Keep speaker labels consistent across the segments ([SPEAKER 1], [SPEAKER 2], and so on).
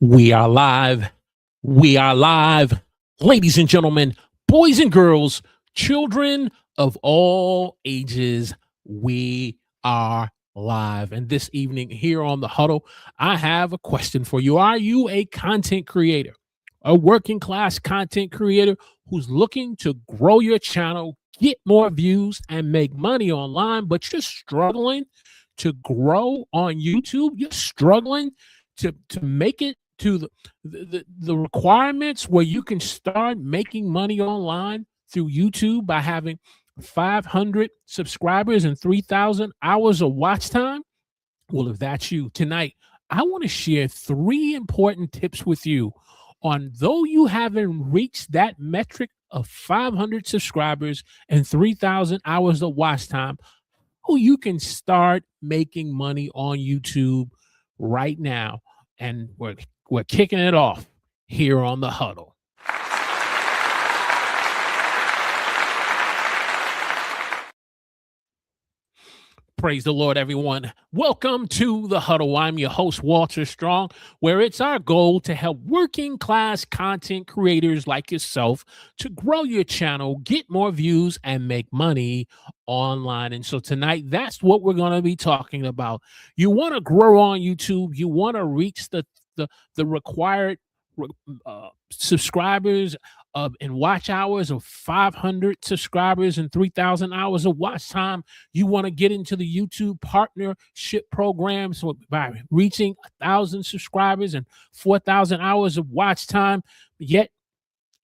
[SPEAKER 1] We are live. We are live. Ladies and gentlemen, boys and girls, children of all ages, we are live. And this evening here on the huddle, I have a question for you. Are you a content creator, a working class content creator who's looking to grow your channel, get more views, and make money online, but you're struggling to grow on YouTube? You're struggling to make it to the requirements where you can start making money online through YouTube by having 500 subscribers and 3,000 hours of watch time? Well, if that's you, tonight, I want to share three important tips with you on though you haven't reached that metric of 500 subscribers and 3,000 hours of watch time, how you can start making money on YouTube right now. And we're kicking it off here on the huddle. Praise the Lord, everyone. Welcome to the huddle. I'm your host, Walter Strong, where it's our goal to help working class content creators like yourself to grow your channel, get more views, and make money online. And so tonight, that's what we're going to be talking about. You want to grow on YouTube. You want to reach the required subscribers and watch hours of 500 subscribers and 3,000 hours of watch time. You want to get into the YouTube partnership program, so by reaching 1,000 subscribers and 4,000 hours of watch time. Yet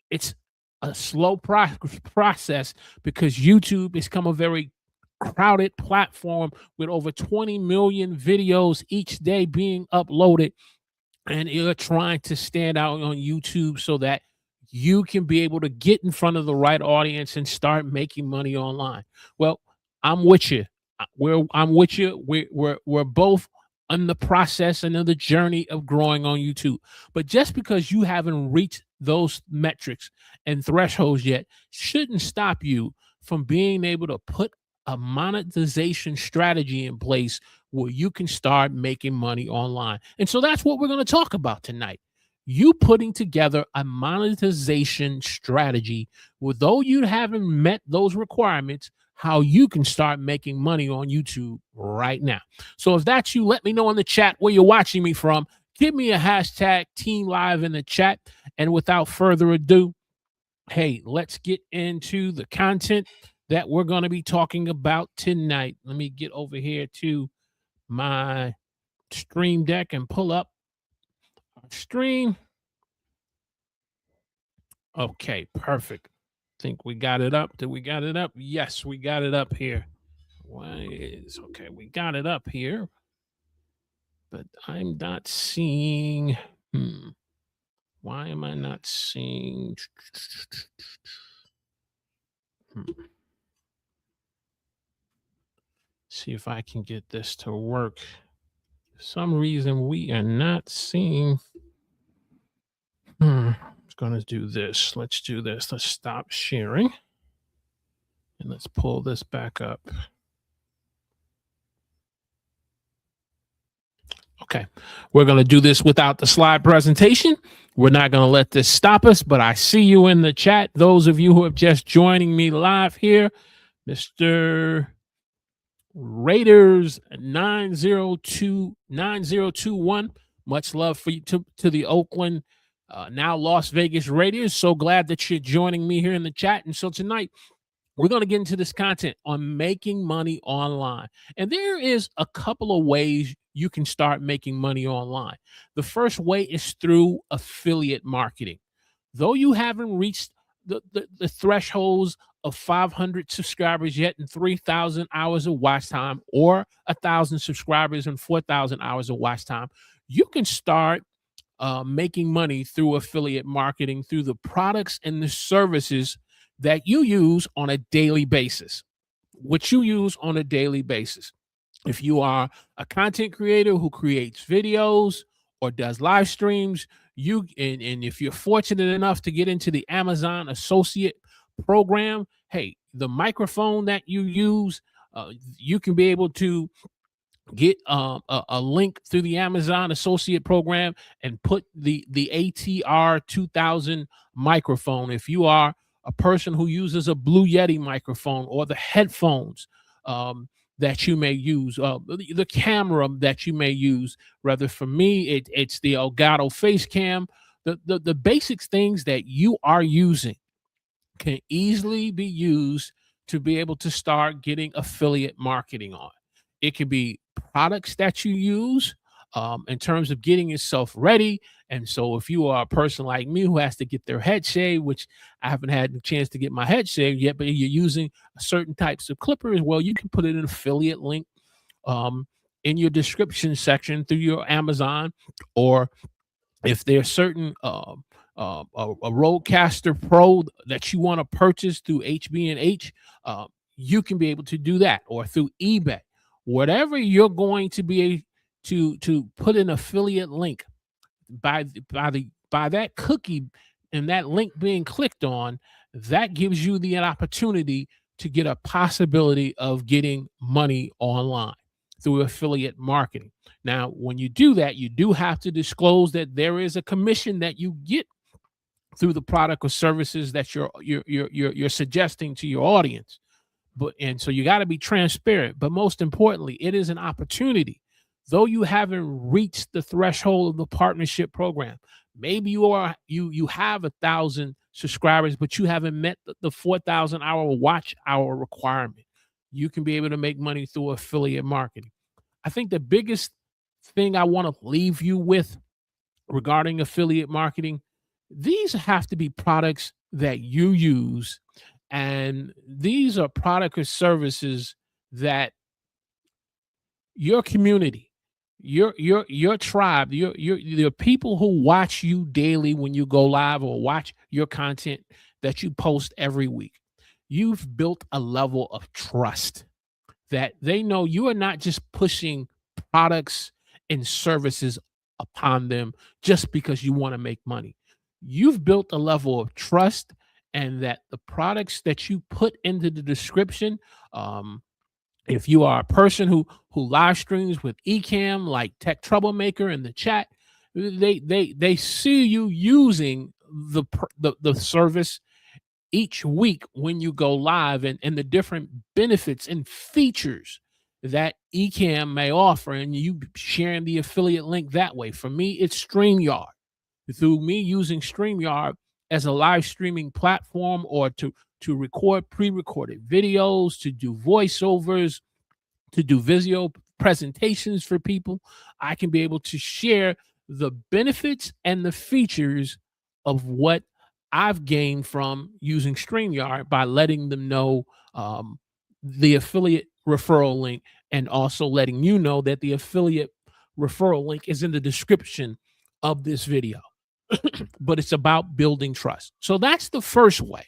[SPEAKER 1] it's a slow process because YouTube has become a very crowded platform with over 20 million videos each day being uploaded, and you're trying to stand out on YouTube so that you can be able to get in front of the right audience and start making money online. Well, I'm with you. I'm with you. We're both in the process and in the journey of growing on YouTube. But just because you haven't reached those metrics and thresholds yet shouldn't stop you from being able to put a monetization strategy in place where you can start making money online. And so that's what we're going to talk about tonight. You putting together a monetization strategy, though you haven't met those requirements, how you can start making money on YouTube right now. So if that's you, let me know in the chat where you're watching me from. Give me a hashtag Team Live in the chat. And without further ado, hey, let's get into the content that we're going to be talking about tonight. Let me get over here to my stream deck and pull up our stream. Okay, perfect. Think we got it up. Did we got it up? Yes, we got it up here. Why is okay? We got it up here, but I'm not seeing. Why am I not seeing? See if I can get this to work. For some reason we are not seeing. I'm going to do this. Let's do this. Let's stop sharing. And let's pull this back up. Okay, we're going to do this without the slide presentation. We're not going to let this stop us, but I see you in the chat. Those of you who have just joining me live here, Mr. Raiders 9021. Much love for you to the Oakland, now Las Vegas Raiders. So glad that you're joining me here in the chat. And so tonight, we're going to get into this content on making money online. And there is a couple of ways you can start making money online. The first way is through affiliate marketing. Though you haven't reached the thresholds of 500 subscribers yet and 3,000 hours of watch time, or 1,000 subscribers and 4,000 hours of watch time, you can start making money through affiliate marketing, through the products and the services that you use on a daily basis. What you use on a daily basis. If you are a content creator who creates videos or does live streams, and if you're fortunate enough to get into the Amazon Associate program, hey, the microphone that you use, you can be able to get a link through the Amazon Associate Program and put the ATR 2000 microphone. If you are a person who uses a Blue Yeti microphone, or the headphones that you may use, the camera that you may use. Rather, for me, it's the Elgato Face Cam. The basic things that you are using can easily be used to be able to start getting affiliate marketing on. It could be products that you use in terms of getting yourself ready. And so, if you are a person like me who has to get their head shaved, which I haven't had the chance to get my head shaved yet, but you're using certain types of clippers, well, you can put an affiliate link um, in your description section through your Amazon, or if there's certain a Rodecaster Pro that you want to purchase through HB&H, you can be able to do that, or through eBay. Whatever you're going to be to put an affiliate link by that cookie and that link being clicked on, that gives you the opportunity to get a possibility of getting money online through affiliate marketing. Now, when you do that, you do have to disclose that there is a commission that you get through the product or services that you're suggesting to your audience. And so you got to be transparent. But most importantly, it is an opportunity. Though you haven't reached the threshold of the partnership program, maybe you have 1,000 subscribers, but you haven't met the 4,000 hour watch hour requirement. You can be able to make money through affiliate marketing. I think the biggest thing I want to leave you with regarding affiliate marketing, these have to be products that you use, and these are product or services that your community, your tribe, your people who watch you daily when you go live, or watch your content that you post every week, you've built a level of trust that they know you are not just pushing products and services upon them just because you want to make money. You've built a level of trust, and that the products that you put into the description, if you are a person who live streams with Ecamm, like Tech Troublemaker in the chat, they see you using the service each week when you go live, and the different benefits and features that Ecamm may offer, and you sharing the affiliate link that way. For me, it's StreamYard. Through me using StreamYard as a live streaming platform, or to record pre-recorded videos, to do voiceovers, to do video presentations for people, I can be able to share the benefits and the features of what I've gained from using StreamYard by letting them know the affiliate referral link, and also letting you know that the affiliate referral link is in the description of this video. But it's about building trust. So that's the first way.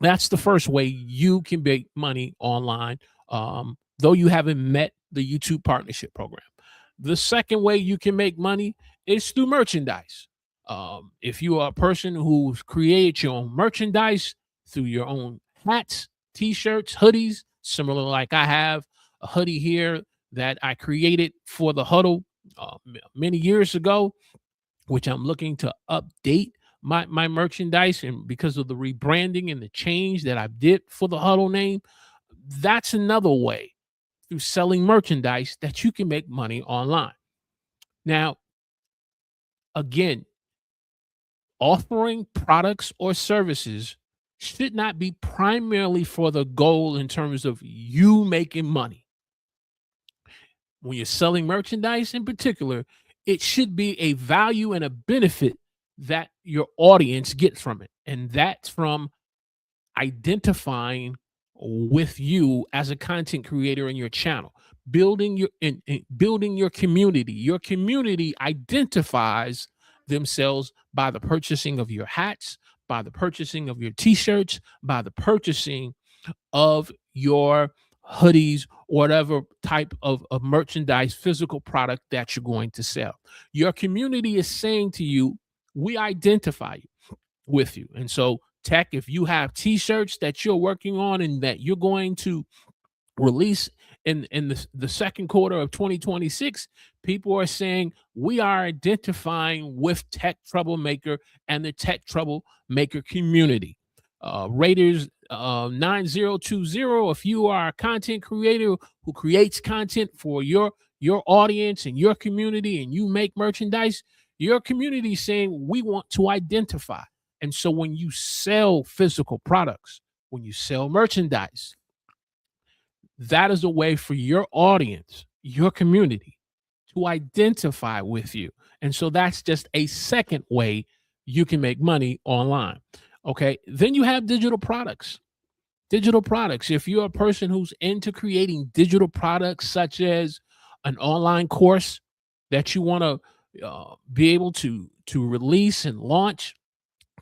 [SPEAKER 1] That's the first way you can make money online, though you haven't met the YouTube partnership program. The second way you can make money is through merchandise. If you are a person who's created your own merchandise through your own hats, t-shirts, hoodies, similar like I have a hoodie here that I created for the huddle many years ago, which I'm looking to update my merchandise, and because of the rebranding and the change that I did for the huddle name, that's another way through selling merchandise that you can make money online. Now, again, offering products or services should not be primarily for the goal in terms of you making money. When you're selling merchandise in particular, it should be a value and a benefit that your audience gets from it. And that's from identifying with you as a content creator in your channel, building your community. Your community identifies themselves by the purchasing of your hats, by the purchasing of your t-shirts, by the purchasing of your hoodies, whatever type of merchandise, physical product that you're going to sell. Your community is saying to you, we identify with you. And so, Tech, if you have t-shirts that you're working on and that you're going to release in the second quarter of 2026, people are saying we are identifying with tech troublemaker and the tech troublemaker community. Raiders 9020, if you are a content creator who creates content for your audience and your community, and you make merchandise, your community is saying we want to identify. And so when you sell physical products, when you sell merchandise, that is a way for your audience, your community, to identify with you. And so that's just a second way you can make money online. Okay. Then you have digital products. Digital products. If you're a person who's into creating digital products, such as an online course that you want to be able to release and launch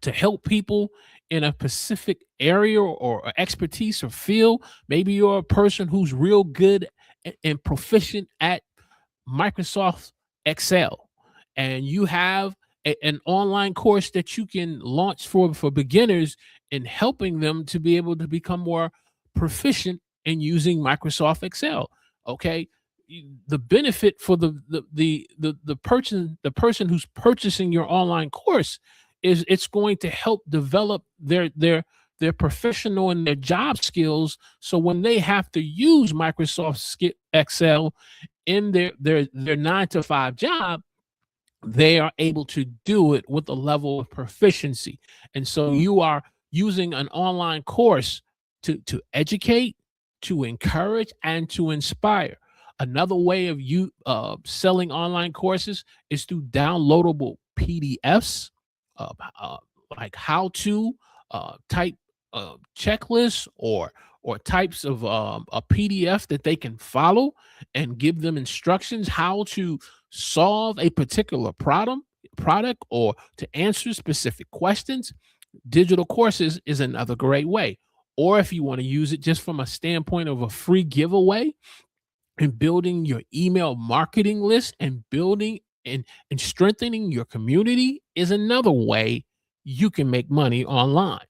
[SPEAKER 1] to help people in a specific area or expertise or field. Maybe you're a person who's real good and proficient at Microsoft Excel, and you have an online course that you can launch for beginners in helping them to be able to become more proficient in using Microsoft Excel. Okay, the benefit for the person who's purchasing your online course is it's going to help develop their professional and their job skills. So when they have to use Microsoft Excel in their 9 to 5 job, they are able to do it with a level of proficiency. And so you are using an online course to educate, to encourage, and to inspire. Another way of you selling online courses is through downloadable PDFs, uh, uh, like how to type checklists or types of a PDF that they can follow, and give them instructions how to solve a particular product or to answer specific questions. Digital courses is another great way. Or if you want to use it just from a standpoint of a free giveaway, and building your email marketing list, and building and strengthening your community, is another way you can make money online.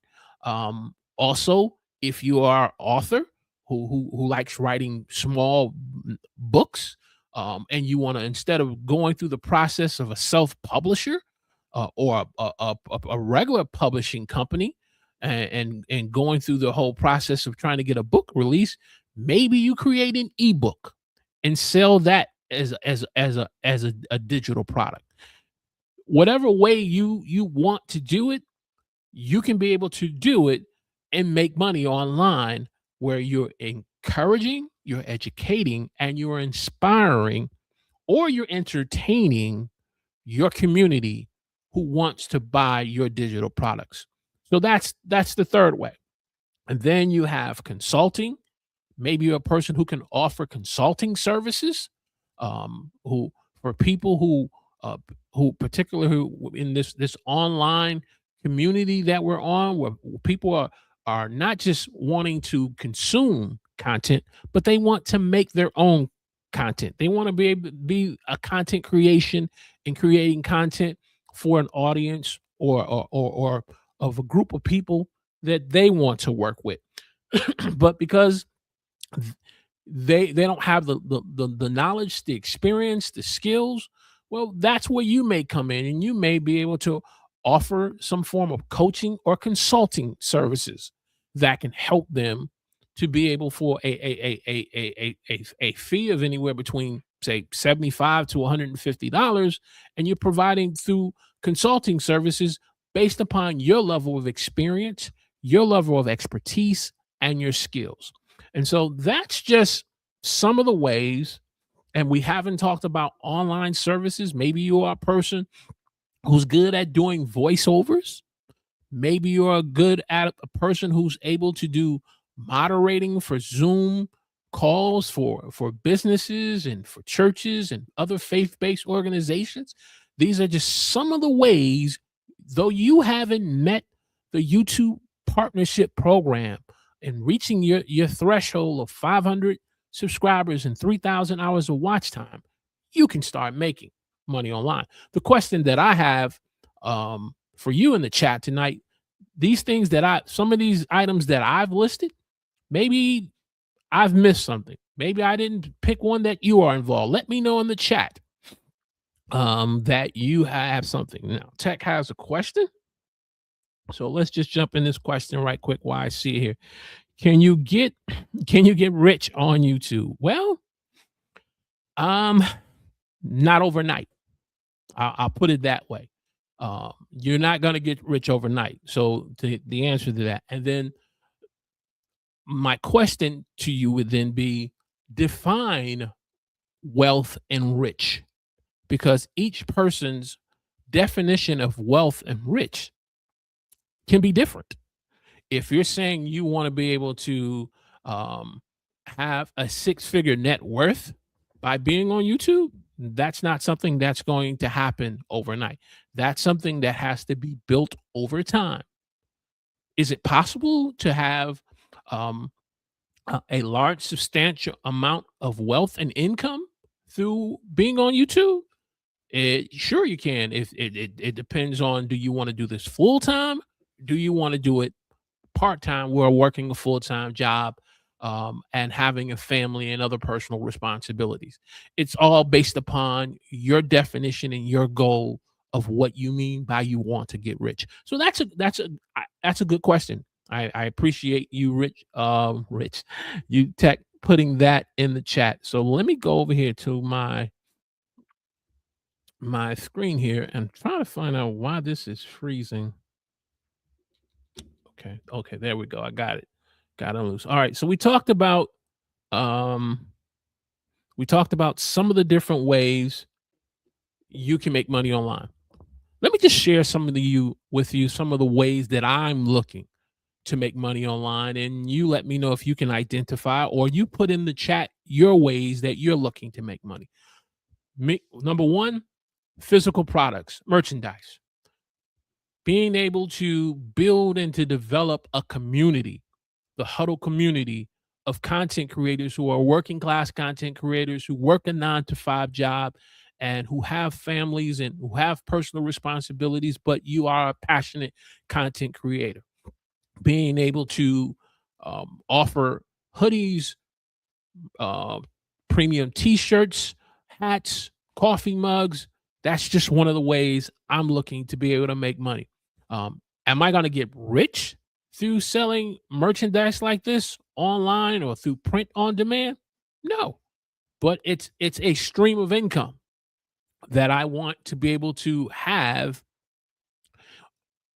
[SPEAKER 1] Also, if you are an author who likes writing small books, and you want to, instead of going through the process of a self-publisher or a regular publishing company, and going through the whole process of trying to get a book released, maybe you create an ebook and sell that as a digital product. Whatever way you want to do it, you can be able to do it and make money online, where you're encouraging, you're educating, and you're inspiring, or you're entertaining your community who wants to buy your digital products. So that's the third way. And then you have consulting. Maybe you're a person who can offer consulting services, who for people who particularly who in this online community that we're on, where people are not just wanting to consume content, but they want to make their own content. They want to be able to be a content creation and creating content for an audience or of a group of people that they want to work with. But because they don't have the knowledge, the experience, the skills, well, that's where you may come in, and you may be able to offer some form of coaching or consulting services that can help them to be able, for a fee of anywhere between, say, 75 to $150, and you're providing through consulting services based upon your level of experience, your level of expertise, and your skills. And so that's just some of the ways. And we haven't talked about online services. Maybe you are a person who's good at doing voiceovers. Maybe you're good at a person who's able to do moderating for Zoom calls for businesses and for churches and other faith-based organizations. These are just some of the ways, though you haven't met the YouTube partnership program and reaching your threshold of 500 subscribers and 3,000 hours of watch time, you can start making money online. The question that I have for you in the chat tonight, some of these items that I've listed, maybe I've missed something. Maybe I didn't pick one that you are involved. Let me know in the chat that you have something. Now, Tech has a question. So let's just jump in this question right quick while I see it here. Can you get rich on YouTube? Well, um, not overnight. I'll put it that way. You're not going to get rich overnight. So the answer to that, and then my question to you would then be, define wealth and rich, because each person's definition of wealth and rich can be different. If you're saying you want to be able to um, have a six-figure net worth by being on YouTube, that's not something that's going to happen overnight. That's something that has to be built over time. Is it possible to have um, a large, substantial amount of wealth and income through being on YouTube? Sure, you can. If it depends on, do you want to do this full time? Do you want to do it part-time, we're working a full-time job, and having a family and other personal responsibilities? It's all based upon your definition and your goal of what you mean by you want to get rich. So that's a good question. I appreciate you, Rich, you Tech, putting that in the chat. So let me go over here to my screen here and try to find out why this is freezing. Okay, there we go. I got it. Got it loose. All right. So um we talked about some of the different ways you can make money online. Let me just share with you some of the ways that I'm looking to make money online, and you let me know if you can identify, or you put in the chat your ways that you're looking to make money. Number one, physical products, merchandise. Being able to build and to develop a community, the huddle community of content creators who are working class content creators who work a 9 to 5 job and who have families and who have personal responsibilities, but you are a passionate content creator. Being able to offer hoodies, premium t-shirts, hats, coffee mugs. That's just one of the ways I'm looking to be able to make money. Am I going to get rich through selling merchandise like this online or through print on demand? No, but it's a stream of income that I want to be able to have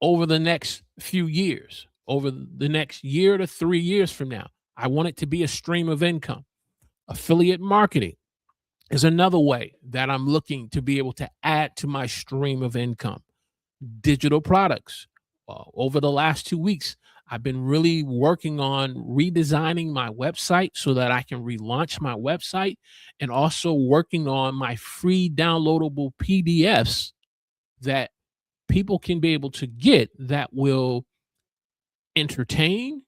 [SPEAKER 1] over the next few years, over the next year to 3 years from now. I want it to be a stream of income. Affiliate marketing is another way that I'm looking to be able to add to my stream of income. Digital products. Over the last 2 weeks, I've been really working on redesigning my website so that I can relaunch my website, and also working on my free downloadable PDFs that people can be able to get that will entertain,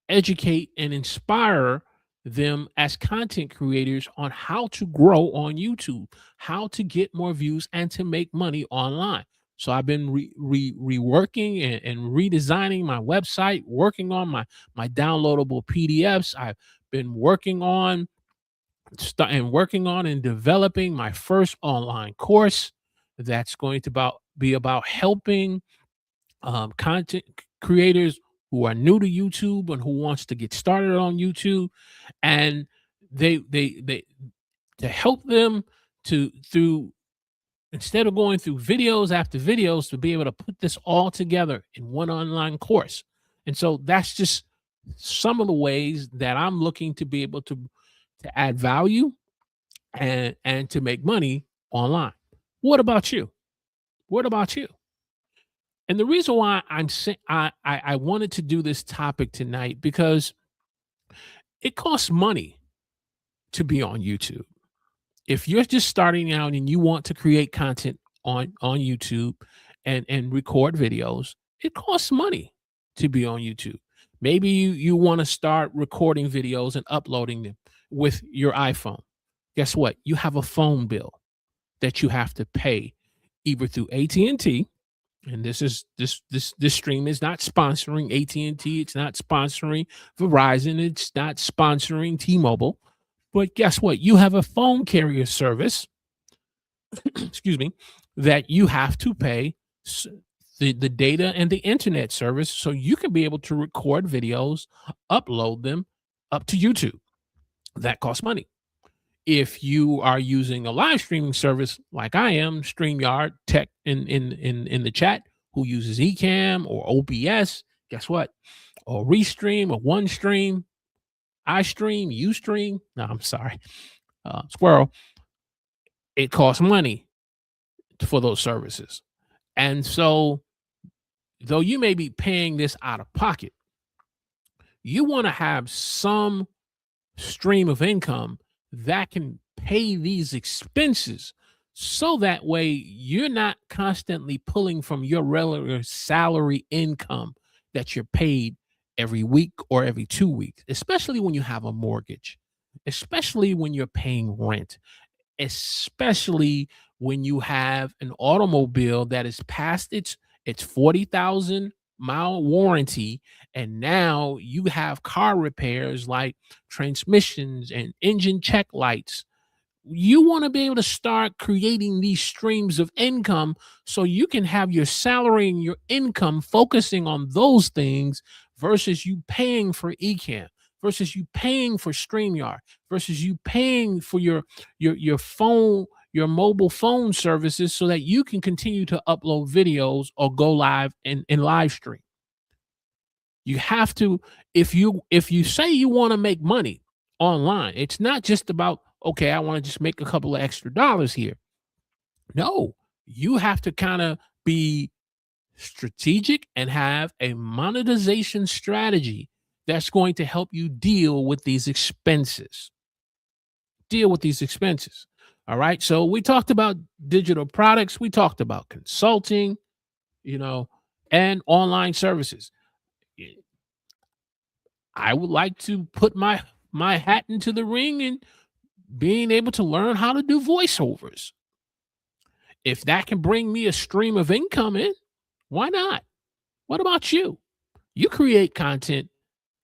[SPEAKER 1] educate, and inspire them as content creators on how to grow on YouTube, how to get more views, and to make money online. So I've been reworking and redesigning my website, working on my downloadable PDFs. I've been working on and developing my first online course that's going to be about helping content creators who are new to YouTube and who wants to get started on YouTube, and they to help them through, instead of going through videos after videos, to be able to put this all together in one online course. And so that's just some of the ways that I'm looking to be able to add value and to make money online. What about you? What about you? And the reason why I'm saying I wanted to do this topic tonight, because it costs money to be on YouTube. If you're just starting out and you want to create content on YouTube and record videos, it costs money to be on YouTube. Maybe you want to start recording videos and uploading them with your iPhone. Guess what? You have a phone bill that you have to pay either through AT&T And this stream is not sponsoring AT&T, it's not sponsoring Verizon, it's not sponsoring T-Mobile. But guess what? You have a phone carrier service, excuse me, that you have to pay the data and the internet service so you can be able to record videos, upload them up to YouTube. That costs money. If you are using a live streaming service like I am, StreamYard, Tech in the chat, who uses Ecamm or OBS, guess what? Or Restream or OneStream, iStream, Ustream. No, I'm sorry, Squirrel. It costs money for those services, and so though you may be paying this out of pocket, you want to have some stream of income that can pay these expenses so that way you're not constantly pulling from your regular salary income that you're paid every week or every 2 weeks, especially when you have a mortgage, especially when you're paying rent, especially when you have an automobile that is past its 40,000-mile warranty, and now you have car repairs like transmissions and engine check lights. You want to be able to start creating these streams of income so you can have your salary and your income focusing on those things versus you paying for Ecamm, versus you paying for StreamYard, versus you paying for your phone, your mobile phone services so that you can continue to upload videos or go live in live stream. You have to, if you say you want to make money online, it's not just about, okay, I want to just make a couple of extra dollars here. No, you have to kind of be strategic and have a monetization strategy that's going to help you deal with these expenses. All right. So we talked about digital products, we talked about consulting, and online services. I would like to put my hat into the ring and being able to learn how to do voiceovers. If that can bring me a stream of income in, why not? What about you? You create content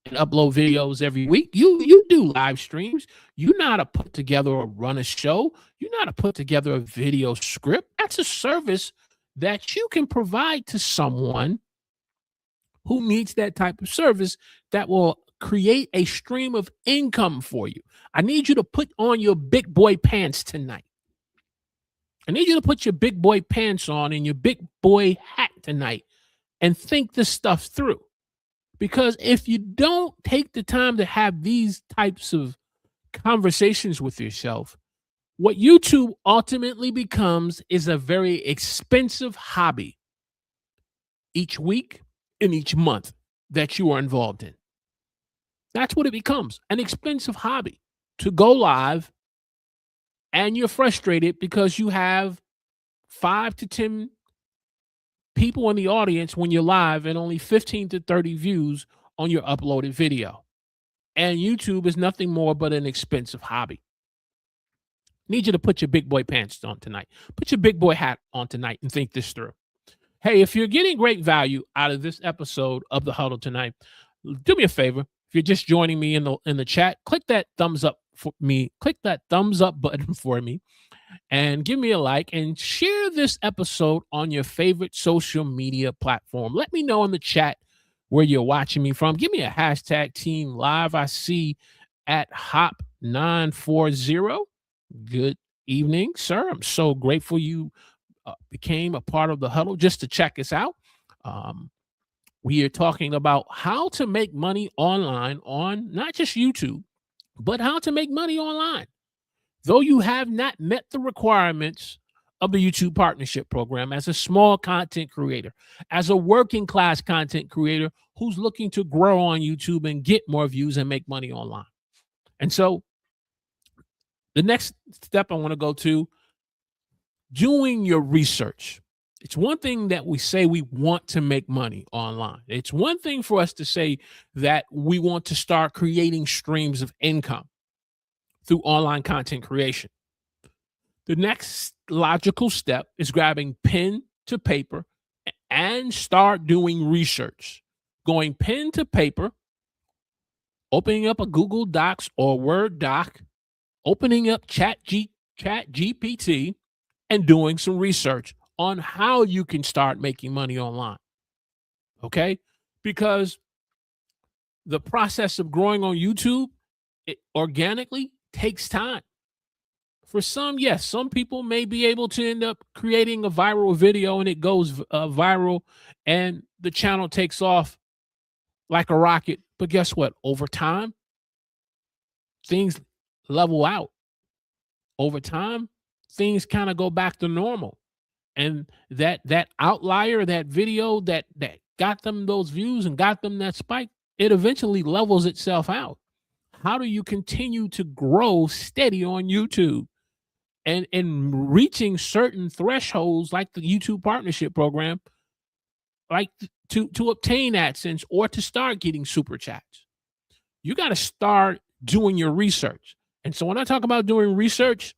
[SPEAKER 1] and upload videos every week. You do live streams. You know how to put together or run a show. You know how to put together a video script. That's a service that you can provide to someone who needs that type of service that will create a stream of income for you. I need you to put on your big boy pants tonight. I need you to put your big boy pants on and your big boy hat tonight and think this stuff through. Because if you don't take the time to have these types of conversations with yourself, what YouTube ultimately becomes is a very expensive hobby each week and each month that you are involved in. That's what it becomes, an expensive hobby to go live, and you're frustrated because you have 5 to 10 people in the audience when you're live and only 15 to 30 views on your uploaded video. And YouTube is nothing more but an expensive hobby. Need you to put your big boy pants on tonight. Put your big boy hat on tonight and think this through. Hey, if you're getting great value out of this episode of The Huddle tonight, do me a favor. If you're just joining me in the chat, click that thumbs up for me. Click that thumbs up button for me and give me a like and share this episode on your favorite social media platform. Let me know in the chat where you're watching me from. Give me a hashtag team live. I see at Hop940. Good evening, sir. I'm so grateful you became a part of the huddle just to check us out. We are talking about how to make money online on not just YouTube, but how to make money online. Though you have not met the requirements of the YouTube Partnership Program as a small content creator, as a working class content creator who's looking to grow on YouTube and get more views and make money online. And so the next step I want to go to, doing your research. It's one thing that we say we want to make money online. It's one thing for us to say that we want to start creating streams of income through online content creation. The next logical step is grabbing pen to paper and start doing research, going pen to paper, opening up a Google Docs or Word doc, opening up Chat GPT, and doing some research on how you can start making money online. Okay? Because the process of growing on YouTube organically takes time. For some, yes, some people may be able to end up creating a viral video and it goes viral and the channel takes off like a rocket. But guess what? Over time, things level out. Over time, things kind of go back to normal. And that outlier, that video that got them those views and got them that spike, it eventually levels itself out. How do you continue to grow steady on YouTube and reaching certain thresholds like the YouTube partnership program, like to obtain AdSense or to start getting super chats? You got to start doing your research. And so when I talk about doing research,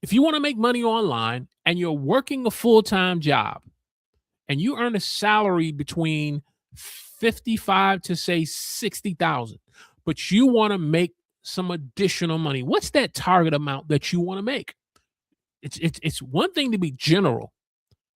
[SPEAKER 1] if you want to make money online and you're working a full-time job and you earn a salary between 55 to say 60,000, but you want to make some additional money, what's that target amount that you want to make? It's one thing to be general,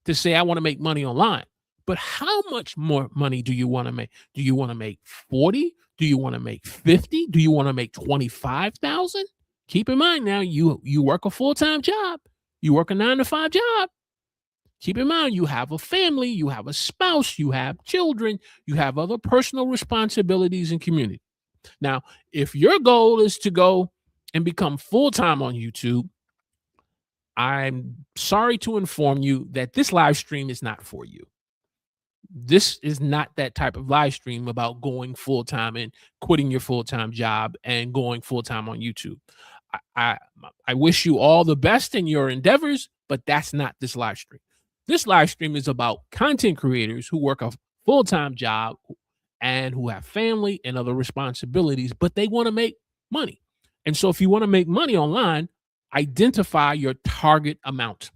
[SPEAKER 1] to say I want to make money online, but how much more money do you want to make? Do you want to make 40? Do you want to make 50? Do you want to make 25,000? Keep in mind now, you work a full-time job. You work a 9-to-5 job. Keep in mind, you have a family, you have a spouse, you have children, you have other personal responsibilities and community. Now, if your goal is to go and become full-time on YouTube, I'm sorry to inform you that this live stream is not for you. This is not that type of live stream about going full-time and quitting your full-time job and going full-time on YouTube. I wish you all the best in your endeavors, but that's not this live stream. This live stream is about content creators who work a full-time job and who have family and other responsibilities, but they want to make money. And so if you want to make money online, identify your target amount.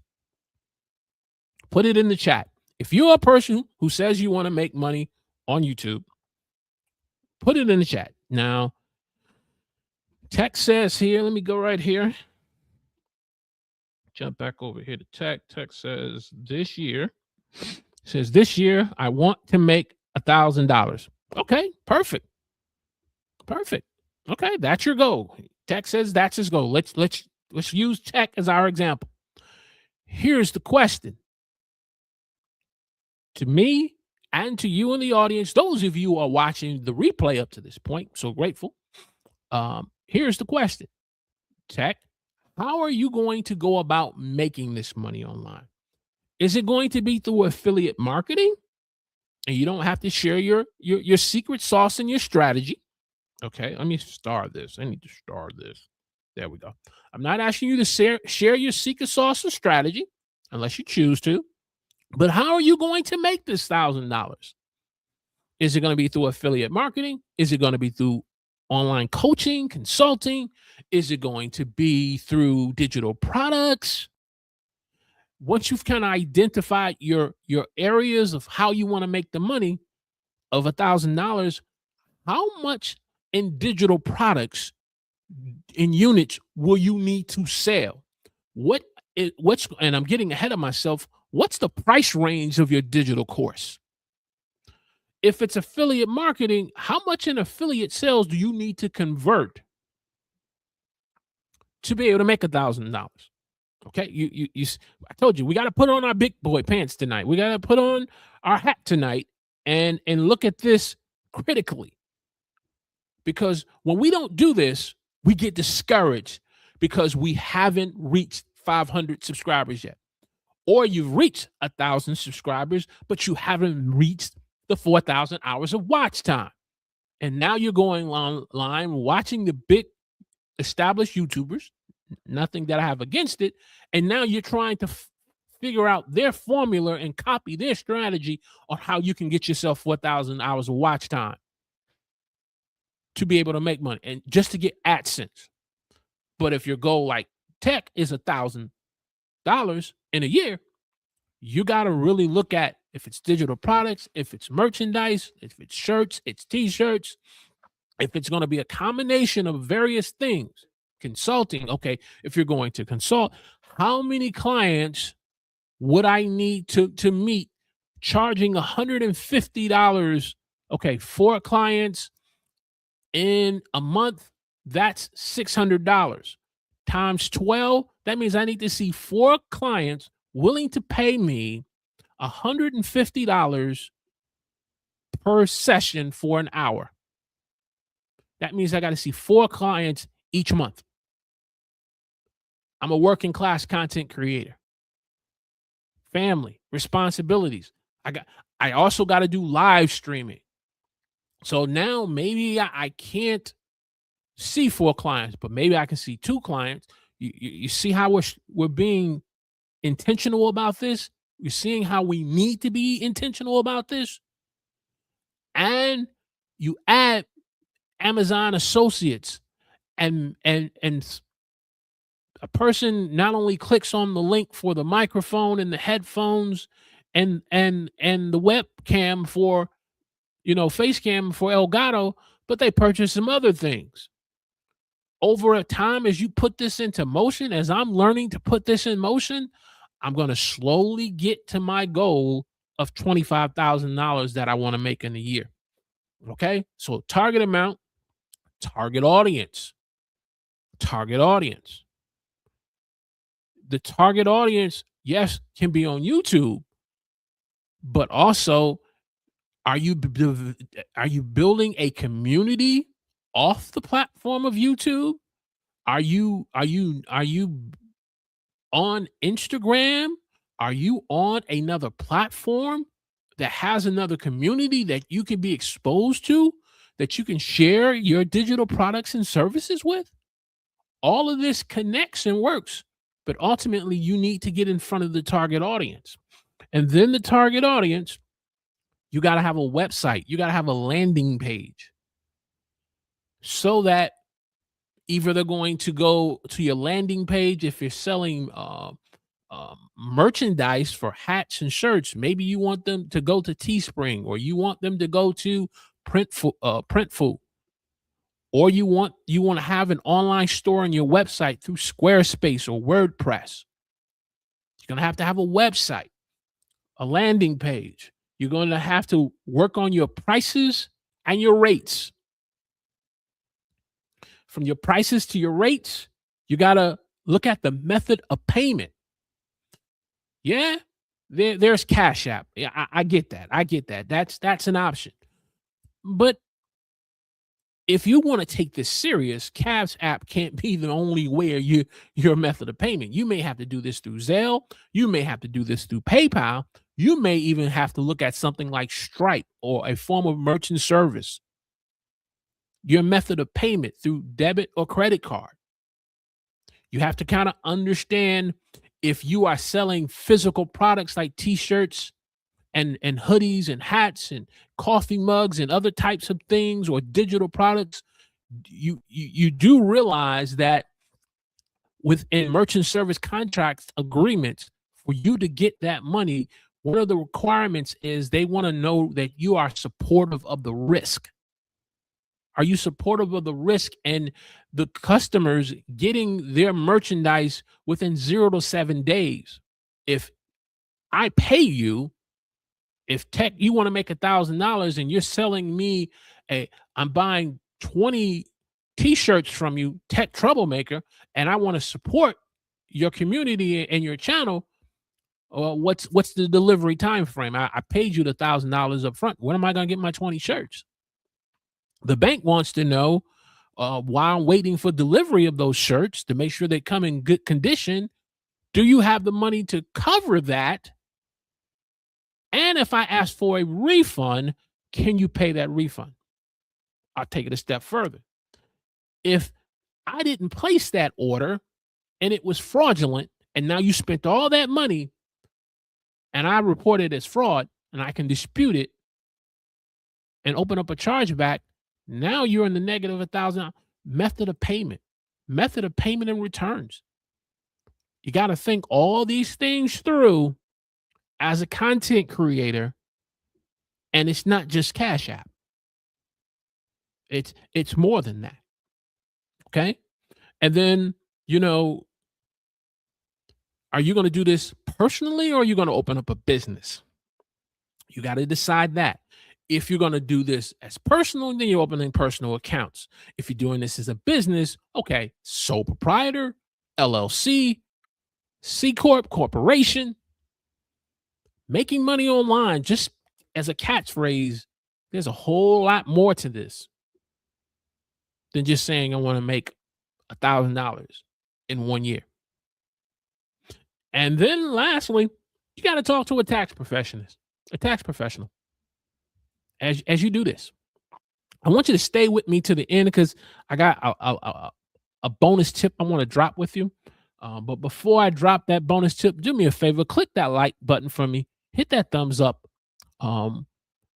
[SPEAKER 1] Put it in the chat. If you're a person who says you want to make money on YouTube, put it in the chat. Now, Tech says here, let me go right here. Jump back over here to Tech. Tech says this year, I want to make $1,000. Okay, perfect. Perfect. Okay, that's your goal. Tech says that's his goal. Let's use Tech as our example. Here's the question. To me and to you in the audience, those of you who are watching the replay up to this point, so grateful. Here's the question. Tech, how are you going to go about making this money online? Is it going to be through affiliate marketing? And you don't have to share your secret sauce and your strategy. Okay, let me star this. I need to star this. There we go. I'm not asking you to share your secret sauce or strategy unless you choose to. But how are you going to make this $1,000? Is it going to be through affiliate marketing? Is it going to be through online coaching, consulting? Is it going to be through digital products? Once you've kind of identified your areas of how you want to make the money of $1,000, how much in digital products in units will you need to sell? And I'm getting ahead of myself. What's the price range of your digital course? If it's affiliate marketing, how much in affiliate sales do you need to convert to be able to make $1,000? Okay, I told you we got to put on our big boy pants tonight. We got to put on our hat tonight and look at this critically. Because when we don't do this, we get discouraged because we haven't reached 500 subscribers yet. Or you've reached 1,000 subscribers, but you haven't reached the 4,000 hours of watch time. And now you're going online watching the big established YouTubers, nothing that I have against it. And now you're trying to figure out their formula and copy their strategy on how you can get yourself 4,000 hours of watch time to be able to make money and just to get AdSense. But if your goal like Tech is $1,000 in a year, you got to really look at if it's digital products, if it's merchandise, if it's shirts, it's t-shirts, if it's going to be a combination of various things, consulting. Okay, if you're going to consult, how many clients would I need to meet charging $150? Okay, 4 clients in a month, that's $600 times 12. That means I need to see 4 clients willing to pay me $150 per session for an hour. That means I got to see 4 clients each month. I'm a working class content creator. Family, responsibilities. I also got to do live streaming. So now maybe I can't see 4 clients, but maybe I can see 2 clients. You see how we're being intentional about this? You're seeing how we need to be intentional about this? And you add Amazon associates, and a person not only clicks on the link for the microphone and the headphones and the webcam for, face cam for Elgato, but they purchase some other things. Over a time, as you put this into motion, as I'm learning to put this in motion, I'm going to slowly get to my goal of $25,000 that I want to make in a year. Okay. So target amount, target audience. The target audience, yes, can be on YouTube, but also are you building a community off the platform of YouTube? Are you on Instagram? Are you on another platform that has another community that you can be exposed to, that you can share your digital products and services with? All of this connects and works, but ultimately you need to get in front of the target audience. And then the target audience, you got to have a website, you got to have a landing page, so that either they're going to go to your landing page if you're selling merchandise for hats and shirts. Maybe you want them to go to Teespring, or you want them to go to Printful, or you want to have an online store on your website through Squarespace or WordPress. You're going to have a website, a landing page. You're going to have to work on your prices and your rates. From your prices to your rates, you got to look at the method of payment. Yeah, there's Cash App. Yeah, I get that. That's an option. But if you want to take this serious, Cash App can't be the only way your method of payment. You may have to do this through Zelle. You may have to do this through PayPal. You may even have to look at something like Stripe or a form of merchant service. Your method of payment through debit or credit card. You have to kind of understand if you are selling physical products like t-shirts and hoodies and hats and coffee mugs and other types of things, or digital products. You do realize that within merchant service contracts agreements, for you to get that money, one of the requirements is they want to know that you are supportive of the risk. Are you supportive of the risk and the customers getting their merchandise within 0 to 7 days? If I pay you, if you want to make $1,000 and you're selling me I'm buying 20 t-shirts from you, Tech Troublemaker, and I want to support your community and your channel, what's the delivery time frame? I paid you the $1,000 up front. When am I going to get my 20 shirts? The bank wants to know, while I'm waiting for delivery of those shirts to make sure they come in good condition, do you have the money to cover that? And if I ask for a refund, can you pay that refund? I'll take it a step further. If I didn't place that order and it was fraudulent, and now you spent all that money and I report it as fraud, and I can dispute it and open up a chargeback, now you're in the negative $1,000. Method of payment and returns. You got to think all these things through as a content creator, and it's not just Cash App. It's more than that. Okay. And then, you know, are you going to do this personally or are you going to open up a business? You got to decide that. If you're going to do this as personal, then you're opening personal accounts. If you're doing this as a business, okay, sole proprietor, LLC, C Corp, corporation, making money online, just as a catchphrase, there's a whole lot more to this than just saying I want to make $1,000 in 1 year. And then lastly, you got to talk to a tax professional. As you do this. I want you to stay with me to the end because I got a bonus tip I want to drop with you. But before I drop that bonus tip, do me a favor, click that like button for me, hit that thumbs up.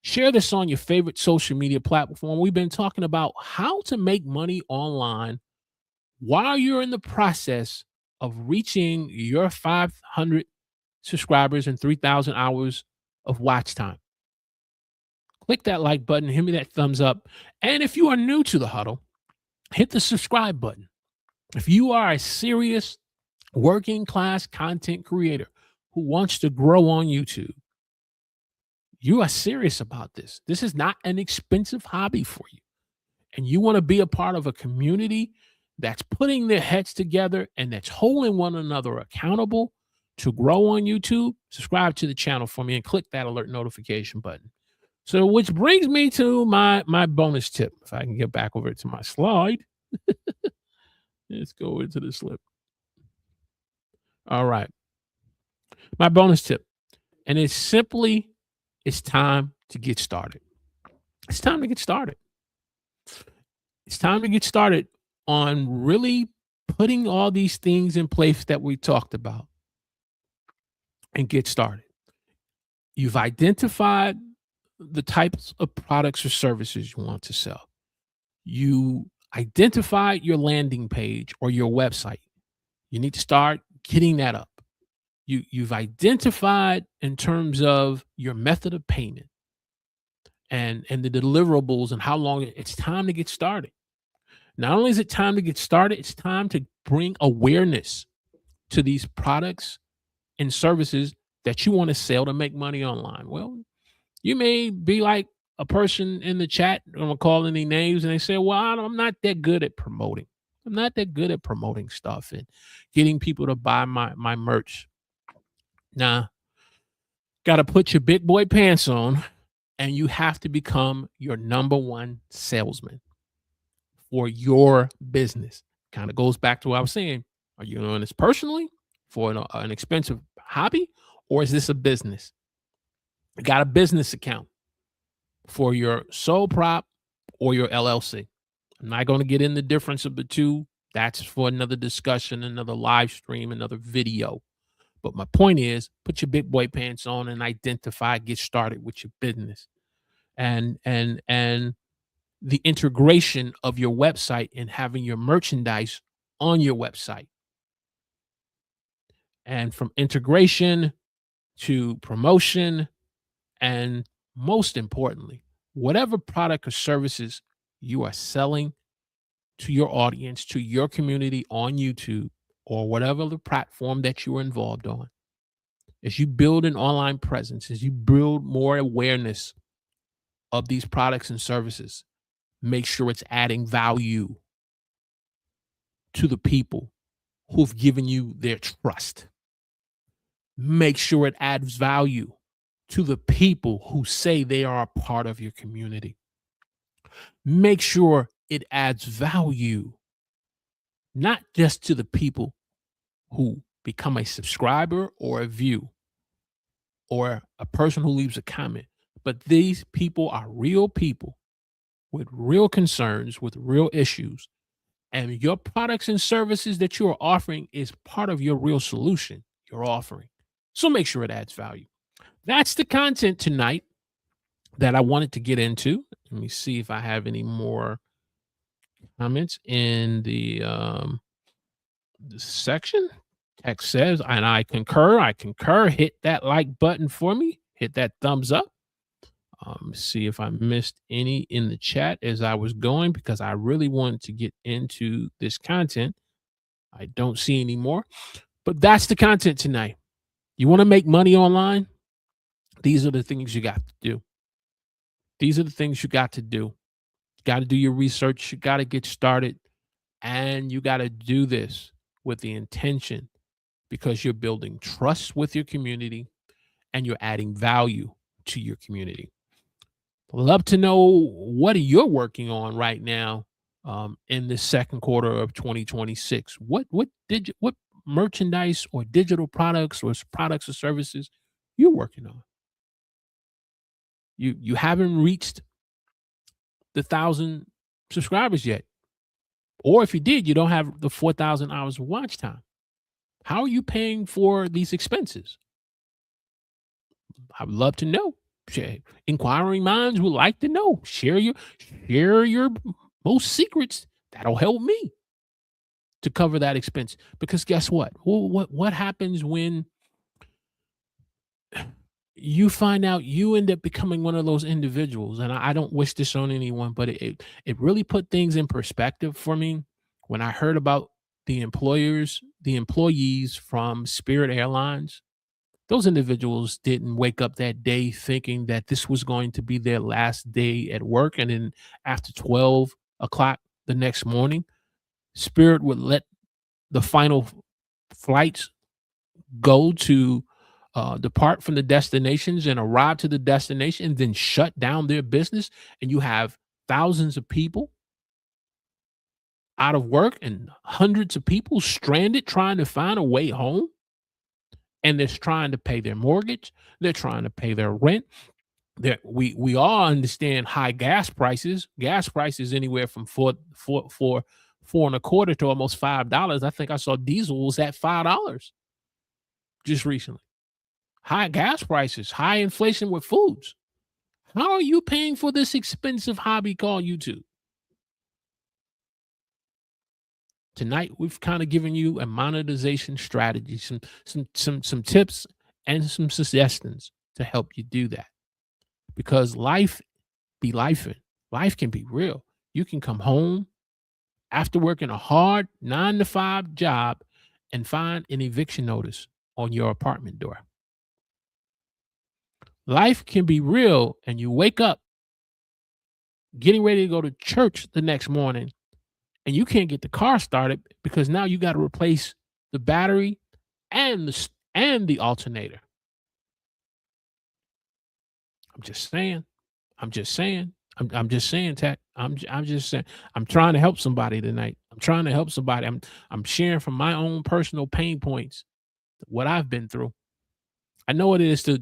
[SPEAKER 1] Share this on your favorite social media platform. We've been talking about how to make money online while you're in the process of reaching your 500 subscribers and 3,000 hours of watch time. Click that like button, hit me that thumbs up. And if you are new to the huddle, hit the subscribe button. If you are a serious working class content creator who wants to grow on YouTube, you are serious about this. This is not an expensive hobby for you. And you want to be a part of a community that's putting their heads together and that's holding one another accountable to grow on YouTube, subscribe to the channel for me and click that alert notification button. So, which brings me to my bonus tip. If I can get back over to my slide. Let's go into the slip. All right. My bonus tip. And it's simply, it's time to get started. It's time to get started. It's time to get started on really putting all these things in place that we talked about and get started. You've identified the types of products or services you want to sell. You identified your landing page or your website. You need to start getting that up. You've identified in terms of your method of payment and the deliverables and how long it's time to get started. Not only is it time to get started, it's time to bring awareness to these products and services that you want to sell to make money online. Well, you may be like a person in the chat, I don't call any names, and they say, well, I'm not that good at promoting. I'm not that good at promoting stuff and getting people to buy my merch. Nah, got to put your big boy pants on and you have to become your number one salesman for your business. Kind of goes back to what I was saying. Are you doing this personally for an expensive hobby, or is this a business? You got a business account for your sole prop or your LLC. I'm not going to get in the difference of the two. That's for another discussion, another live stream, another video. But my point is, put your big boy pants on and identify, get started with your business. And the integration of your website and having your merchandise on your website. And from integration to promotion, and most importantly, whatever product or services you are selling to your audience, to your community on YouTube or whatever the platform that you are involved on, as you build an online presence, as you build more awareness of these products and services, make sure it's adding value to the people who've given you their trust. Make sure it adds value to the people who say they are a part of your community. Make sure it adds value, not just to the people who become a subscriber or a view or a person who leaves a comment, but these people are real people with real concerns, with real issues. And your products and services that you are offering is part of your real solution you're offering. So make sure it adds value. That's the content tonight that I wanted to get into. Let me see if I have any more comments in the section Tech says, and I concur. I concur. Hit that like button for me. Hit that thumbs up. See if I missed any in the chat as I was going because I really wanted to get into this content. I don't see any more, but that's the content tonight. You want to make money online? These are the things you got to do. These are the things you got to do. You got to do your research. You got to get started, and you got to do this with the intention because you're building trust with your community and you're adding value to your community. Love to know what you're working on right now in the second quarter of 2026. What merchandise or digital products or products or services you're working on? You haven't reached the 1,000 subscribers yet, or if you did, you don't have the 4,000 hours of watch time. How are you paying for these expenses? I would love to know. Inquiring minds would like to know. Share your most secrets. That'll help me to cover that expense. Because guess what? What happens when you find out you end up becoming one of those individuals? And I don't wish this on anyone, but it really put things in perspective for me when I heard about the employees from Spirit Airlines. Those individuals didn't wake up that day thinking that this was going to be their last day at work. And then after 12 o'clock the next morning, Spirit would let the final flights go to depart from the destinations and arrive to the destination and then shut down their business. And you have thousands of people out of work and hundreds of people stranded trying to find a way home. And they're trying to pay their mortgage. They're trying to pay their rent. We all understand high gas prices. Gas prices anywhere from four and a quarter to almost $5. I think I saw diesel was at $5 just recently. High gas prices, high inflation with foods. How are you paying for this expensive hobby called YouTube? Tonight, we've kind of given you a monetization strategy, some tips and some suggestions to help you do that. Because life be lifing. Life can be real. You can come home after working a hard 9-to-5 job and find an eviction notice on your apartment door. Life can be real, and you wake up getting ready to go to church the next morning and you can't get the car started because now you got to replace the battery and the alternator. I'm just saying, Tech. I'm just saying. I'm trying to help somebody tonight. I'm sharing from my own personal pain points, what I've been through. I know what it is to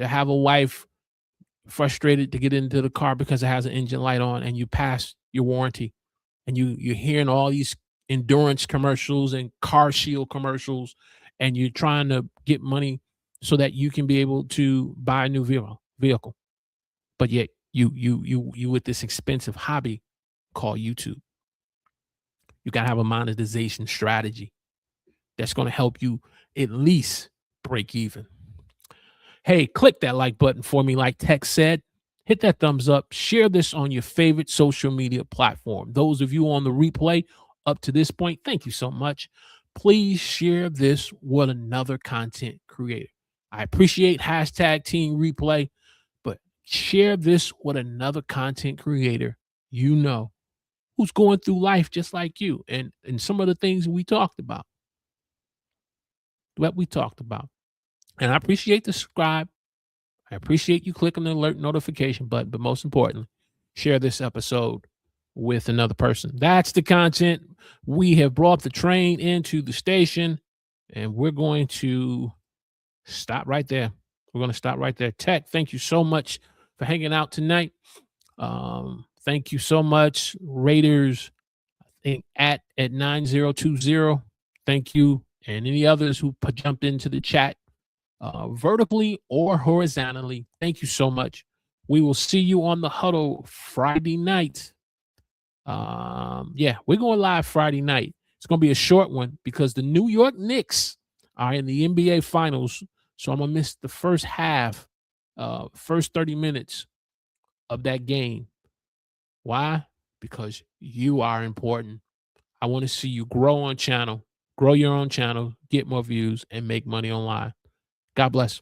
[SPEAKER 1] have a wife frustrated to get into the car because it has an engine light on and you pass your warranty. And you're hearing all these endurance commercials and car shield commercials, and you're trying to get money so that you can be able to buy a new vehicle. But yet you with this expensive hobby called YouTube. You got to have a monetization strategy that's going to help you at least break even. Hey, click that like button for me, like Tech said. Hit that thumbs up. Share this on your favorite social media platform. Those of you on the replay up to this point, thank you so much. Please share this with another content creator. I appreciate hashtag Team Replay, but share this with another content creator you know who's going through life just like you and some of the things we talked about. And I appreciate the subscribe. I appreciate you clicking the alert notification button, but most importantly, share this episode with another person. That's the content. We have brought the train into the station, and we're going to stop right there. Tech, thank you so much for hanging out tonight. Thank you so much, Raiders at 9020. Thank you, and any others who jumped into the chat. Vertically or horizontally. Thank you so much. We will see you on the huddle Friday night. We're going live Friday night. It's going to be a short one because the New York Knicks are in the NBA Finals. So I'm going to miss the first half, first 30 minutes of that game. Why? Because you are important. I want to see you grow on channel, grow your own channel, get more views, and make money online. God bless.